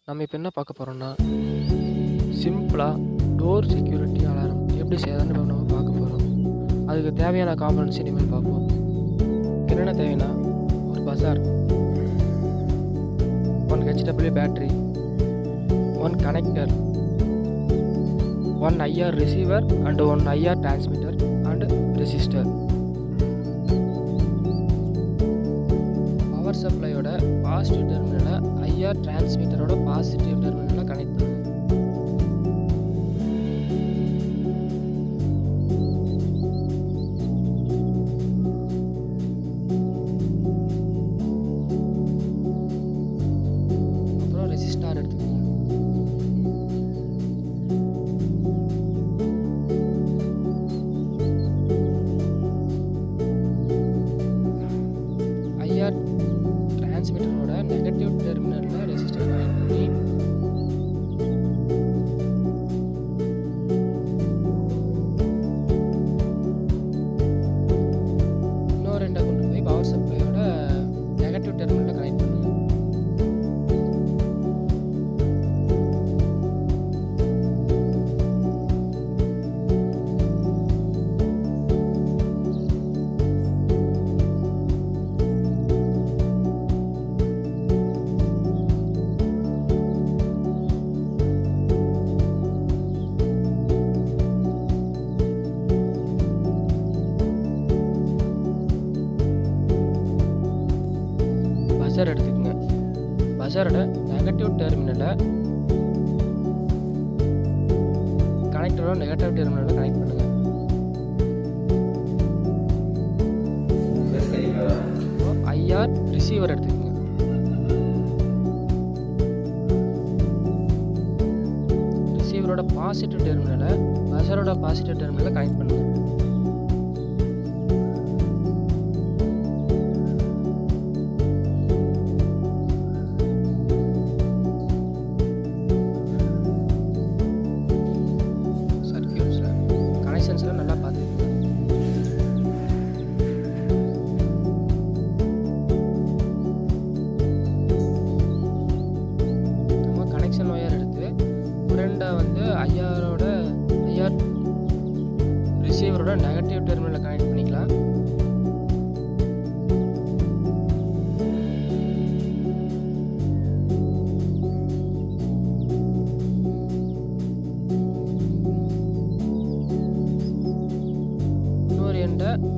நம்ம இப்போ என்ன பார்க்க போகிறோம்னா, சிம்பிளாக டோர் செக்யூரிட்டி அலாரம் எப்படி செய்யறதுன்னு நம்ம பார்க்க போகிறோம். அதுக்கு தேவையான காம்பனன்ட்ஸ் இனிமேல் பார்ப்போம். என்னென்ன தேவைன்னா, ஒரு buzzer, 1 HW battery, 1 connector, 1 IR receiver and 1 IR transmitter and resistor. Power சப்ளையோட பாசிட்டிவ் டெர்மினலை IR டிரான்ஸ்மிட்டரோட பாசிட்டிவ் டெர்மினலை கனெக்ட் பண்ணுங்க. அப்புறம் ரெசிஸ்டார் எடுத்துக்கோங்க. IR டிரான்ஸ்மிட்டரோட நெகட்டிவ் டெர்மினலில் ரெசிஸ்டர் கனெக்ட் பண்ணி இன்னும் 2 கொண்டு போய் பவர் சப்ளையோட நெகட்டிவ் டெர்மினலில் கனெக்ட் பண்ணுங்க. பஸர் எடுத்துக்கோங்க. பஸரோட நெகட்டிவ் டெர்மினலை கனெக்டரோட நெகட்டிவ் டெர்மினலை கனெக்ட் பண்ணுங்க. IR ரிசீவர் எடுத்துக்கோங்க. ரிசீவரோட பாசிட்டிவ் டெர்மினலை பஸரோட பாசிட்டிவ் டெர்மினலை கனெக்ட் பண்ணுங்க. கனெக்ஷன்ஸ்லாம் நல்லா பார்த்துக்கோங்க. நம்ம கனெக்ஷன் ஒயர் எடுத்து ஃப்ரெண்டை வந்து IR ரிசீவரோட நெகட்டிவ் டெர்மினலை கனெக்ட் பண்ணிக்கலாம்.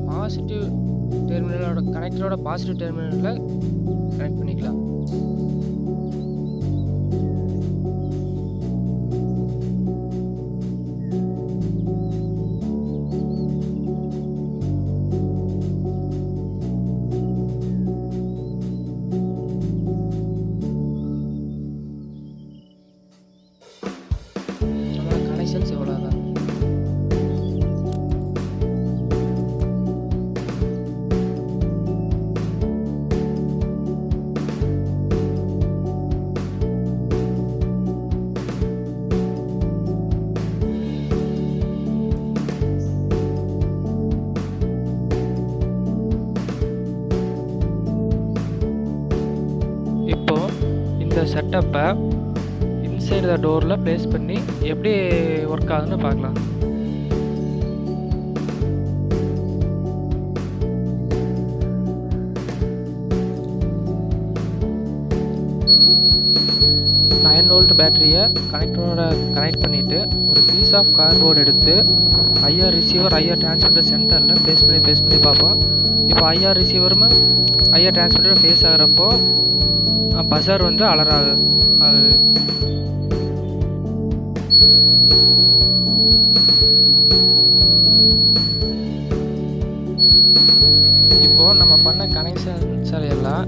பாசிட்டிவ் டெர்மினலோட கனெக்டரோட பாசிட்டிவ் டெர்மினலில் கனெக்ட் பண்ணிக்கலாம். நம்மளோட கனெக்ஷன்ஸ் எவ்வளோதான். இப்போ இந்த செட்டப்பை இன்சைட் த டோரில் ப்ளேஸ் பண்ணி எப்படி ஒர்க் ஆகுதுன்னு பார்க்கலாம். வோல்ட் பேட்டரியை கனெக்டரோட கனெக்ட் பண்ணிவிட்டு ஒரு பீஸ் ஆஃப் கார்ட்போர்டு எடுத்து IR ரிசீவர் IR டிரான்ஸ்மிட்டர் சென்டரில் ப்ளேஸ் பண்ணி பார்ப்போம். இப்போ IR ரிசீவரும் IR டிரான்ஸ்மிட்டர் ஃபேஸ் ஆகிறப்போ பஸர் வந்து அலர் ஆகுது. இப்போது நம்ம பண்ண கனெக்ஷன்ஸ் எல்லாம்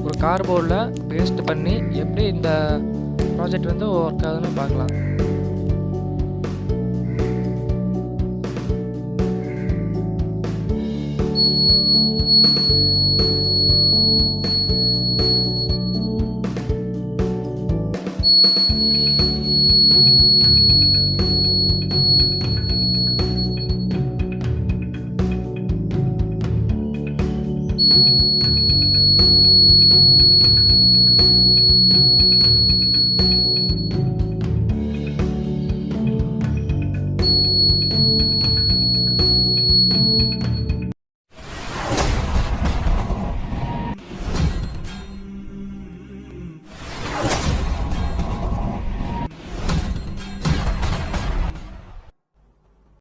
ஒரு கார்ட்போர்டில் பேஸ்ட் பண்ணி எப்படி இந்த ப்ராஜெக்ட் வந்து ஒர்க் ஆகுதுன்னு பார்க்கலாம்.